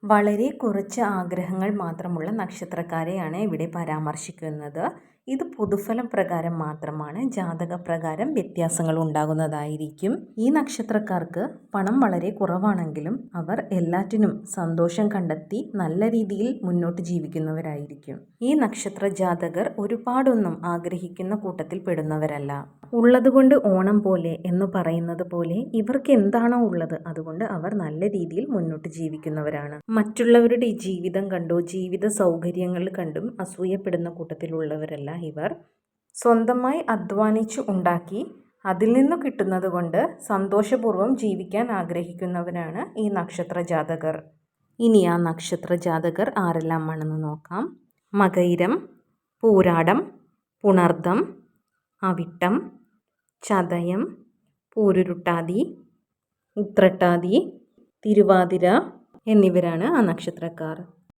വളരെ കുറച്ച് ആഗ്രഹങ്ങൾ മാത്രമുള്ള നക്ഷത്രക്കാരെയാണ് ഇവിടെ പരാമർശിക്കുന്നത്. ഇത് പൊതുഫലം പ്രകാരം മാത്രമാണ്. ജാതകപ്രകാരം വ്യത്യാസങ്ങൾ ഉണ്ടാകുന്നതായിരിക്കും. ഈ നക്ഷത്രക്കാർക്ക് പണം വളരെ കുറവാണെങ്കിലും അവർ എല്ലാറ്റിനും സന്തോഷം കണ്ടെത്തി നല്ല രീതിയിൽ മുന്നോട്ട് ജീവിക്കുന്നവരായിരിക്കും. ഈ നക്ഷത്ര ജാതകർ ഒരുപാടൊന്നും ആഗ്രഹിക്കുന്ന കൂട്ടത്തിൽ പെടുന്നവരല്ല. ഉള്ളതുകൊണ്ട് ഓണം പോലെ എന്ന് പറയുന്നത് പോലെ ഇവർക്ക് എന്താണോ ഉള്ളത് അതുകൊണ്ട് അവർ നല്ല രീതിയിൽ മുന്നോട്ട് ജീവിക്കുന്നവരാണ്. മറ്റുള്ളവരുടെ ജീവിതം കണ്ടോ ജീവിത സൗകര്യങ്ങൾ കണ്ടും അസൂയപ്പെടുന്ന കൂട്ടത്തിലുള്ളവരല്ല ഇവർ. സ്വന്തമായി അധ്വാനിച്ചു ഉണ്ടാക്കി അതിൽ നിന്നു കിട്ടുന്നത് കൊണ്ട് സന്തോഷപൂർവ്വം ജീവിക്കാൻ ആഗ്രഹിക്കുന്നവരാണ് ഈ നക്ഷത്ര ജാതകർ. ഇനി ആ നക്ഷത്ര ജാതകർ ആരെല്ലാമാണെന്ന് നോക്കാം. മകയിരം, പൂരാടം, പുണർദം, അവിട്ടം, ചതയം, പൂരുരുട്ടാതി, ഉത്രട്ടാതി, തിരുവാതിര എന്നിവരാണ് ആ നക്ഷത്രക്കാർ.